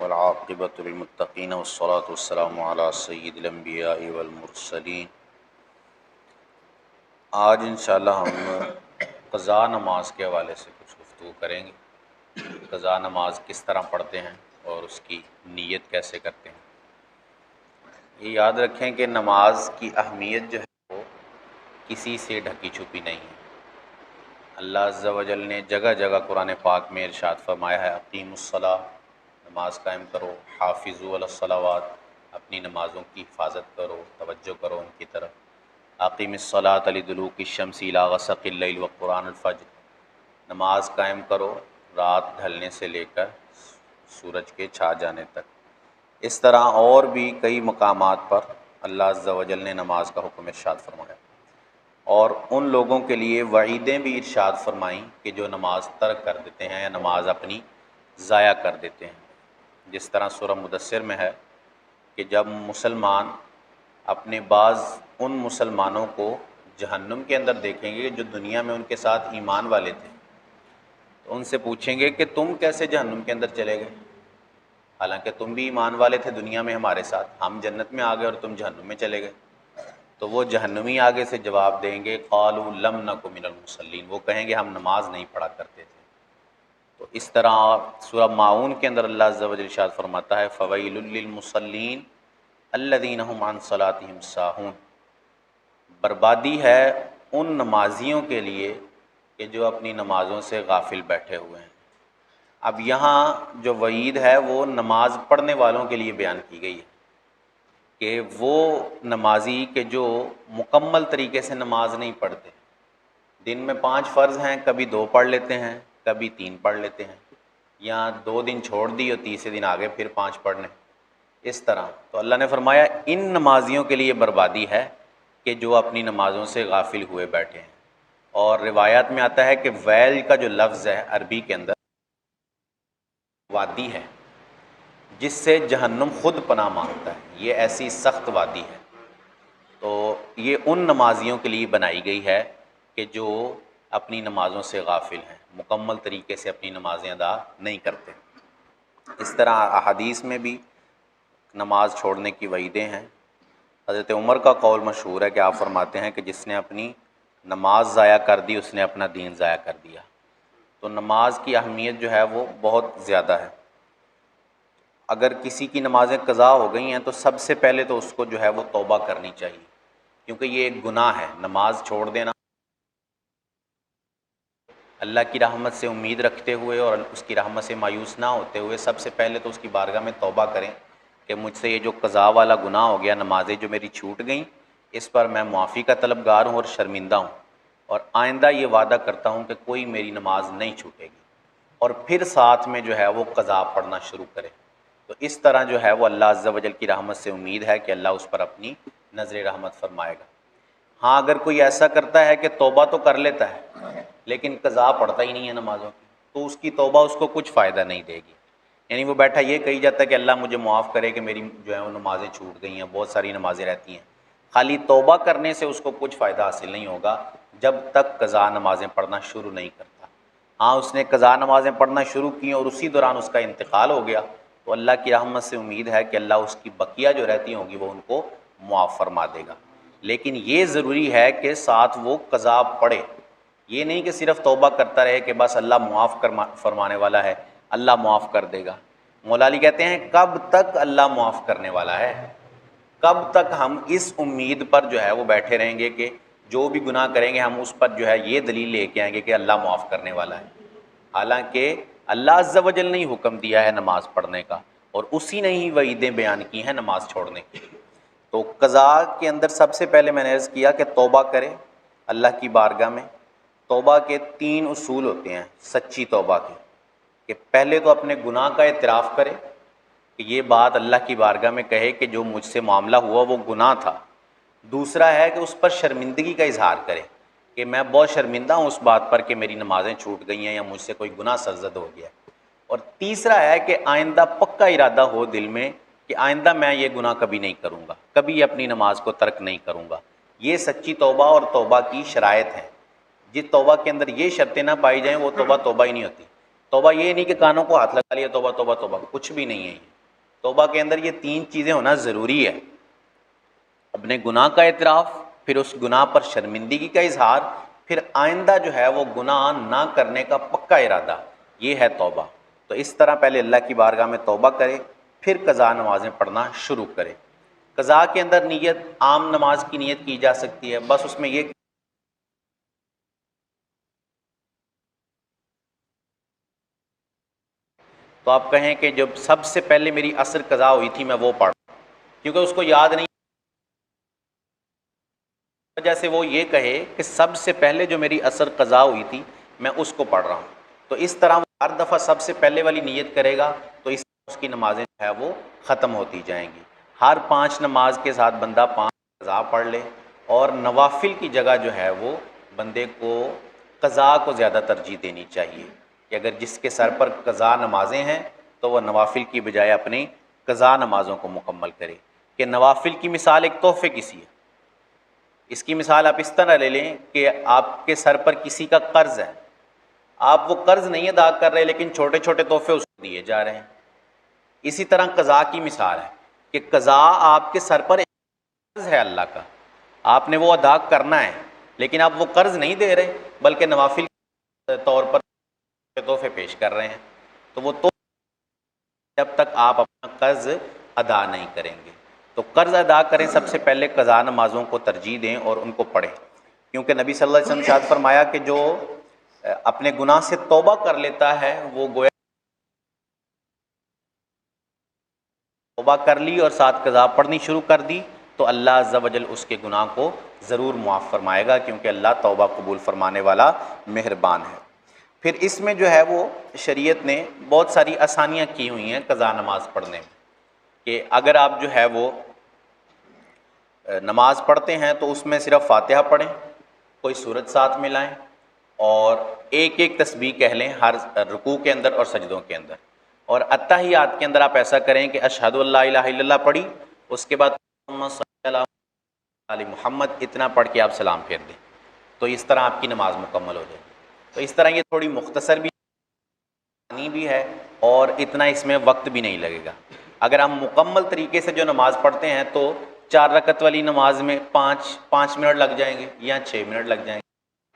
والعاقبۃ للمتقین والصلاة والسلام علی سید الانبیاء والمرسلین۔ آج انشاءاللہ ہم قضاء نماز کے حوالے سے کچھ گفتگو کریں گے۔ قضاء نماز کس طرح پڑھتے ہیں اور اس کی نیت کیسے کرتے ہیں۔ یہ یاد رکھیں کہ نماز کی اہمیت جو ہے وہ کسی سے ڈھکی چھپی نہیں ہے۔ اللہ عز و جل نے جگہ جگہ قرآن پاک میں ارشاد فرمایا ہے، اقیموا الصلاۃ، نماز قائم کرو، حافظوا علی الصلوات، اپنی نمازوں کی حفاظت کرو، توجہ کرو ان کی طرف۔ اقیم الصلاۃ لدلوک الشمس الی غسق اللیل وقرآن الفجر، نماز قائم کرو رات ڈھلنے سے لے کر سورج کے چھا جانے تک۔ اس طرح اور بھی کئی مقامات پر اللہ عز و جل نے نماز کا حکم ارشاد فرمایا، اور ان لوگوں کے لیے وعیدیں بھی ارشاد فرمائیں کہ جو نماز ترک کر دیتے ہیں یا نماز اپنی ضائع کر دیتے ہیں۔ جس طرح سورہ مدثر میں ہے کہ جب مسلمان اپنے بعض ان مسلمانوں کو جہنم کے اندر دیکھیں گے جو دنیا میں ان کے ساتھ ایمان والے تھے، تو ان سے پوچھیں گے کہ تم کیسے جہنم کے اندر چلے گئے، حالانکہ تم بھی ایمان والے تھے دنیا میں ہمارے ساتھ، ہم جنت میں آ گئے اور تم جہنم میں چلے گئے۔ تو وہ جہنمی آگے سے جواب دیں گے، قالوا لم نک من المصلین، وہ کہیں گے ہم نماز نہیں پڑھا کرتے تھے۔ تو اس طرح سورہ ماعون کے اندر اللہ عز و جل ارشاد فرماتا ہے، فویل للمصلین الذین هم عن صلاتهم ساہون، بربادی ہے ان نمازیوں کے لیے کہ جو اپنی نمازوں سے غافل بیٹھے ہوئے ہیں۔ اب یہاں جو وعید ہے وہ نماز پڑھنے والوں کے لیے بیان کی گئی ہے کہ وہ نمازی کہ جو مکمل طریقے سے نماز نہیں پڑھتے، دن میں 5 فرض ہیں، کبھی 2 پڑھ لیتے ہیں، کبھی 3 پڑھ لیتے ہیں، یا 2 دن چھوڑ دی اور تیسرے دن آگے پھر 5 پڑھ لیں، اس طرح۔ تو اللہ نے فرمایا ان نمازیوں کے لیے بربادی ہے کہ جو اپنی نمازوں سے غافل ہوئے بیٹھے ہیں۔ اور روایات میں آتا ہے کہ ویل کا جو لفظ ہے عربی کے اندر وادی ہے جس سے جہنم خود پناہ مانگتا ہے، یہ ایسی سخت وادی ہے۔ تو یہ ان نمازیوں کے لیے بنائی گئی ہے کہ جو اپنی نمازوں سے غافل ہیں، مکمل طریقے سے اپنی نمازیں ادا نہیں کرتے۔ اس طرح احادیث میں بھی نماز چھوڑنے کی وعیدیں ہیں۔ حضرت عمر کا قول مشہور ہے کہ آپ فرماتے ہیں کہ جس نے اپنی نماز ضائع کر دی اس نے اپنا دین ضائع کر دیا۔ تو نماز کی اہمیت جو ہے وہ بہت زیادہ ہے۔ اگر کسی کی نمازیں قضا ہو گئی ہیں تو سب سے پہلے تو اس کو جو ہے وہ توبہ کرنی چاہیے، کیونکہ یہ ایک گناہ ہے نماز چھوڑ دینا۔ اللہ کی رحمت سے امید رکھتے ہوئے اور اس کی رحمت سے مایوس نہ ہوتے ہوئے سب سے پہلے تو اس کی بارگاہ میں توبہ کریں کہ مجھ سے یہ جو قضا والا گناہ ہو گیا، نمازیں جو میری چھوٹ گئیں، اس پر میں معافی کا طلبگار ہوں اور شرمندہ ہوں، اور آئندہ یہ وعدہ کرتا ہوں کہ کوئی میری نماز نہیں چھوٹے گی، اور پھر ساتھ میں جو ہے وہ قضا پڑھنا شروع کرے۔ تو اس طرح جو ہے وہ اللہ عز و جل کی رحمت سے امید ہے کہ اللہ اس پر اپنی نظر رحمت فرمائے گا۔ ہاں اگر کوئی ایسا کرتا ہے کہ توبہ تو کر لیتا ہے لیکن قضا پڑھتا ہی نہیں ہے نمازوں کی، تو اس کی توبہ اس کو کچھ فائدہ نہیں دے گی۔ یعنی وہ بیٹھا یہ کہی جاتا ہے کہ اللہ مجھے معاف کرے کہ میری جو ہے وہ نمازیں چھوٹ گئی ہیں، بہت ساری نمازیں رہتی ہیں، خالی توبہ کرنے سے اس کو کچھ فائدہ حاصل نہیں ہوگا جب تک قضا نمازیں پڑھنا شروع نہیں کرتا۔ ہاں اس نے قضا نمازیں پڑھنا شروع کی اور اسی دوران اس کا انتقال ہو گیا، تو اللہ کی رحمت سے امید ہے کہ اللہ اس کی بقیہ جو رہتی ہوں گی وہ ان کو معاف فرما دے گا۔ لیکن یہ ضروری ہے کہ ساتھ وہ قضا پڑھے، یہ نہیں کہ صرف توبہ کرتا رہے کہ بس اللہ معاف فرمانے والا ہے، اللہ معاف کر دے گا۔ مولا علی کہتے ہیں کب تک اللہ معاف کرنے والا ہے، کب تک ہم اس امید پر جو ہے وہ بیٹھے رہیں گے کہ جو بھی گناہ کریں گے ہم اس پر جو ہے یہ دلیل لے کے آئیں گے کہ اللہ معاف کرنے والا ہے، حالانکہ اللہ عز و جل نے ہی حکم دیا ہے نماز پڑھنے کا، اور اسی نے ہی وعیدیں بیان کی ہیں نماز چھوڑنے کی۔ تو قضا کے اندر سب سے پہلے میں نے عرض کیا کہ توبہ کرے اللہ کی بارگاہ میں۔ توبہ کے 3 اصول ہوتے ہیں سچی توبہ کے، کہ پہلے تو اپنے گناہ کا اعتراف کرے، کہ یہ بات اللہ کی بارگاہ میں کہے کہ جو مجھ سے معاملہ ہوا وہ گناہ تھا۔ دوسرا ہے کہ اس پر شرمندگی کا اظہار کرے کہ میں بہت شرمندہ ہوں اس بات پر کہ میری نمازیں چھوٹ گئی ہیں یا مجھ سے کوئی گناہ سرزد ہو گیا۔ اور تیسرا ہے کہ آئندہ پکا ارادہ ہو دل میں کہ آئندہ میں یہ گناہ کبھی نہیں کروں گا، کبھی اپنی نماز کو ترک نہیں کروں گا۔ یہ سچی توبہ اور توبہ کی شرائط ہیں۔ جس توبہ کے اندر یہ شرطیں نہ پائی جائیں وہ توبہ توبہ ہی نہیں ہوتی۔ توبہ یہ نہیں کہ کانوں کو ہاتھ لگا لیا توبہ توبہ توبہ، کچھ بھی نہیں ہے یہ۔ توبہ کے اندر یہ تین چیزیں ہونا ضروری ہے: اپنے گناہ کا اعتراف، پھر اس گناہ پر شرمندگی کا اظہار، پھر آئندہ جو ہے وہ گناہ نہ کرنے کا پکا ارادہ، یہ ہے توبہ۔ تو اس طرح پہلے اللہ کی بارگاہ میں توبہ کرے، پھر قضا نمازیں پڑھنا شروع کرے۔ قضا کے اندر نیت عام نماز کی نیت کی جا سکتی ہے، بس اس میں یہ تو آپ کہیں کہ جب سب سے پہلے میری عصر قضا ہوئی تھی میں وہ پڑھ، کیونکہ اس کو یاد نہیں، وجہ سے وہ یہ کہے کہ سب سے پہلے جو میری عصر قضا ہوئی تھی میں اس کو پڑھ رہا ہوں۔ تو اس طرح وہ ہر دفعہ سب سے پہلے والی نیت کرے گا تو اس کی نمازیں جو ہے وہ ختم ہوتی جائیں گی۔ ہر 5 نماز کے ساتھ بندہ 5 قضا پڑھ لے، اور نوافل کی جگہ جو ہے وہ بندے کو قضا کو زیادہ ترجیح دینی چاہیے، کہ اگر جس کے سر پر قضا نمازیں ہیں تو وہ نوافل کی بجائے اپنی قضا نمازوں کو مکمل کرے۔ کہ نوافل کی مثال ایک تحفے کی سی ہے۔ اس کی مثال آپ اس طرح لے لیں کہ آپ کے سر پر کسی کا قرض ہے، آپ وہ قرض نہیں ادا کر رہے لیکن چھوٹے چھوٹے تحفے اس کو دیے جا رہے ہیں۔ اسی طرح قضا کی مثال ہے کہ قضا آپ کے سر پر ایک قرض ہے اللہ کا، آپ نے وہ ادا کرنا ہے، لیکن آپ وہ قرض نہیں دے رہے بلکہ نوافل کے طور پر تحفے پیش کر رہے ہیں، تو وہ تو جب تک آپ اپنا قرض ادا نہیں کریں گے۔ تو قرض ادا کریں، سب سے پہلے قضا نمازوں کو ترجیح دیں اور ان کو پڑھیں، کیونکہ نبی صلی اللہ علیہ وسلم نے ارشاد فرمایا کہ جو اپنے گناہ سے توبہ کر لیتا ہے وہ گویا توبہ کر لی اور ساتھ قضا پڑھنی شروع کر دی تو اللہ عز و جل اس کے گناہ کو ضرور معاف فرمائے گا، کیونکہ اللہ توبہ قبول فرمانے والا مہربان ہے۔ پھر اس میں جو ہے وہ شریعت نے بہت ساری آسانیاں کی ہوئی ہیں قضا نماز پڑھنے میں، کہ اگر آپ جو ہے وہ نماز پڑھتے ہیں تو اس میں صرف فاتحہ پڑھیں، کوئی سورت ساتھ ملائیں، اور ایک ایک تسبیح کہہ لیں ہر رکوع کے اندر اور سجدوں کے اندر۔ اور اتحیات کے اندر آپ ایسا کریں کہ اشہد اللہ الہ الا اللہ پڑھی، اس کے بعد اللہم صلی علی محمد اتنا پڑھ کے آپ سلام پھیر دیں، تو اس طرح آپ کی نماز مکمل ہو جائے گی۔ تو اس طرح یہ تھوڑی مختصر بھی ہے اور اتنا اس میں وقت بھی نہیں لگے گا۔ اگر ہم مکمل طریقے سے جو نماز پڑھتے ہیں تو 4 رکعت والی نماز میں 5 منٹ لگ جائیں گے یا 6 منٹ لگ جائیں گے،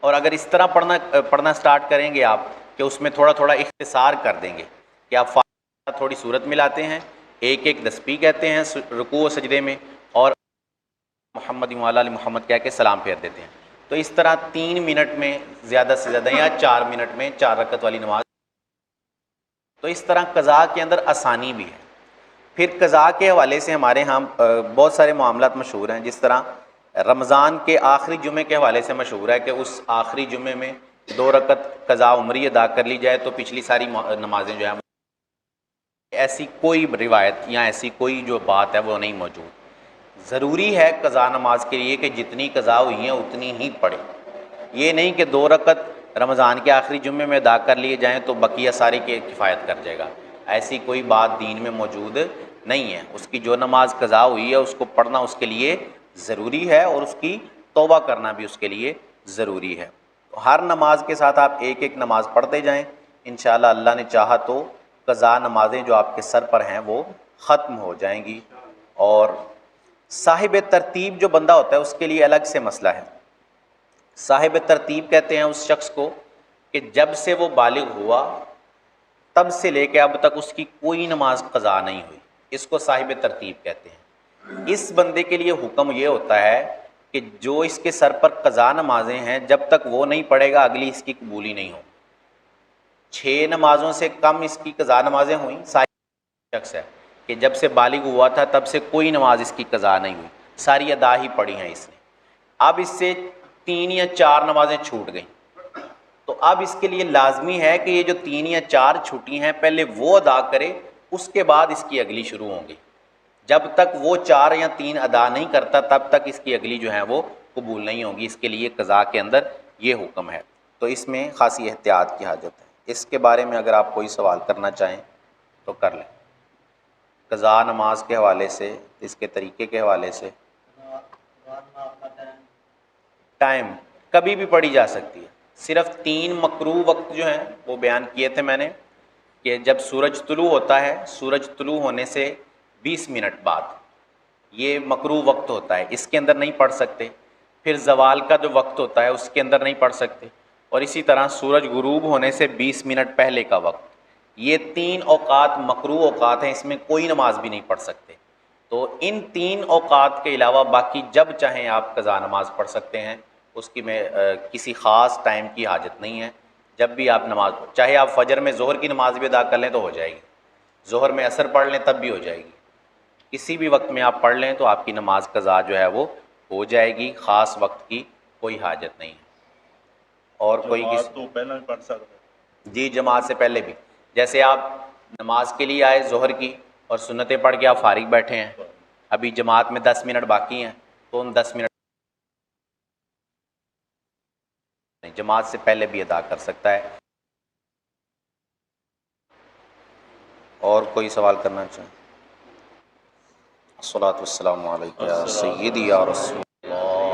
اور اگر اس طرح پڑھنا سٹارٹ کریں گے آپ کہ اس میں تھوڑا تھوڑا اختصار کر دیں گے، کہ آپ فاتحہ تھوڑی صورت ملاتے ہیں، ایک ایک تسبیح کہتے ہیں رکوع و سجدے میں، اور محمد وعلی آل محمد کہہ کے سلام پھیر دیتے ہیں، تو اس طرح 3 منٹ میں زیادہ سے زیادہ یا 4 منٹ میں 4 رکعت والی نماز۔ تو اس طرح قضا کے اندر آسانی بھی ہے۔ پھر قضا کے حوالے سے ہمارے ہاں بہت سارے معاملات مشہور ہیں، جس طرح رمضان کے آخری جمعے کے حوالے سے مشہور ہے کہ اس آخری جمعے میں 2 رکعت قضا عمری ادا کر لی جائے تو پچھلی ساری نمازیں جو ہیں، ایسی کوئی روایت یا ایسی کوئی جو بات ہے وہ نہیں موجود۔ ضروری ہے قضا نماز کے لیے کہ جتنی قضا ہوئی ہیں اتنی ہی پڑھے، یہ نہیں کہ 2 رکعت رمضان کے آخری جمعے میں ادا کر لیے جائیں تو بقیہ ساری کی کفایت کر جائے گا، ایسی کوئی بات دین میں موجود نہیں ہے۔ اس کی جو نماز قضا ہوئی ہے اس کو پڑھنا اس کے لیے ضروری ہے، اور اس کی توبہ کرنا بھی اس کے لیے ضروری ہے۔ تو ہر نماز کے ساتھ آپ ایک ایک نماز پڑھتے جائیں، انشاءاللہ اللہ نے چاہا تو قضا نمازیں جو آپ کے سر پر ہیں وہ ختم ہو جائیں گی۔ اور صاحب ترتیب جو بندہ ہوتا ہے اس کے لیے الگ سے مسئلہ ہے۔ صاحب ترتیب کہتے ہیں اس شخص کو کہ جب سے وہ بالغ ہوا تب سے لے کے اب تک اس کی کوئی نماز قضا نہیں ہوئی، اس کو صاحب ترتیب کہتے ہیں۔ اس بندے کے لیے حکم یہ ہوتا ہے کہ جو اس کے سر پر قضا نمازیں ہیں جب تک وہ نہیں پڑھے گا اگلی اس کی قبولی نہیں ہوگی۔ 6 نمازوں سے کم اس کی قضا نمازیں ہوئیں، صاحب شخص ہے کہ جب سے بالغ ہوا تھا تب سے کوئی نماز اس کی قضا نہیں ہوئی، ساری ادا ہی پڑھی ہیں اس نے۔ اب اس سے 3 یا 4 نمازیں چھوٹ گئیں، تو اب اس کے لیے لازمی ہے کہ یہ جو 3 یا 4 چھوٹی ہیں پہلے وہ ادا کرے، اس کے بعد اس کی اگلی شروع ہوں گی۔ جب تک وہ 4 یا 3 ادا نہیں کرتا تب تک اس کی اگلی جو ہے وہ قبول نہیں ہوگی۔ اس کے لیے قضا کے اندر یہ حکم ہے، تو اس میں خاصی احتیاط کی حاجت ہے۔ اس کے بارے میں اگر آپ کوئی سوال کرنا چاہیں تو کر لیں، قضا نماز کے حوالے سے، اس کے طریقے کے حوالے سے۔ ٹائم کبھی بھی پڑھی جا سکتی ہے، صرف 3 مکروہ وقت جو ہیں وہ بیان کیے تھے میں نے، کہ جب سورج طلوع ہوتا ہے، سورج طلوع ہونے سے 20 منٹ بعد یہ مکروہ وقت ہوتا ہے، اس کے اندر نہیں پڑھ سکتے۔ پھر زوال کا جو وقت ہوتا ہے اس کے اندر نہیں پڑھ سکتے، اور اسی طرح سورج غروب ہونے سے 20 منٹ پہلے کا وقت، یہ 3 اوقات مکروہ اوقات ہیں، اس میں کوئی نماز بھی نہیں پڑھ سکتے۔ تو ان 3 اوقات کے علاوہ باقی جب چاہیں آپ قضا نماز پڑھ سکتے ہیں، اس کی میں کسی خاص ٹائم کی حاجت نہیں ہے۔ جب بھی آپ نماز چاہے آپ فجر میں ظہر کی نماز بھی ادا کر لیں تو ہو جائے گی، ظہر میں عصر پڑھ لیں تب بھی ہو جائے گی، کسی بھی وقت میں آپ پڑھ لیں تو آپ کی نماز قضا جو ہے وہ ہو جائے گی، خاص وقت کی کوئی حاجت نہیں ہے۔ اور کوئی جماعت تو پہلے بھی پڑھ سکتے ہیں؟ جی جماعت سے پہلے بھی، جیسے آپ نماز کے لیے آئے ظہر کی اور سنتیں پڑھ کے آپ فارغ بیٹھے ہیں، ابھی جماعت میں 10 منٹ باقی ہیں تو ان 10 منٹ جماعت سے پہلے بھی ادا کر سکتا ہے۔ اور کوئی سوال کرنا چاہیں؟ الصلاۃ والسلام علیک یا سیدی یا رسول اللہ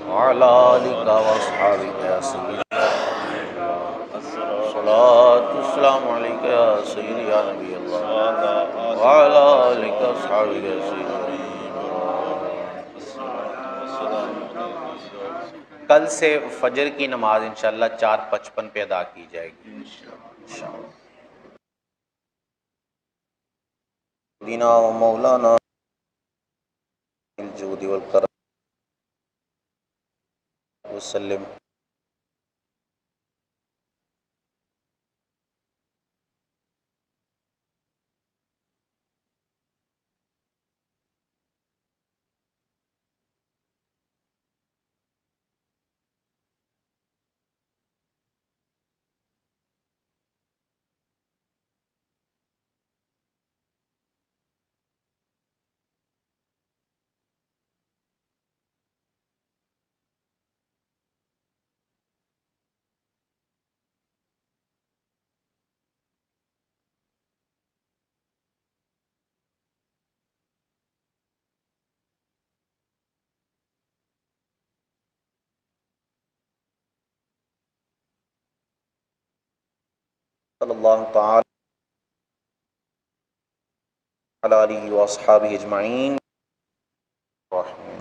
وعلی آلک واصحابک یا سیدی، الصلاۃ والسلام علیک یا سیدی یا نبی اللہ وعلی آلک واصحابک یا سیدی۔ کل سے فجر کی نماز انشاءاللہ 4:55 پہ ادا کی جائے گی انشاءاللہ۔ دینا و مولانا الجود والکرم وسلم۔ صلی اللہ تعالی علی آلہ واصحابہ اجمعین۔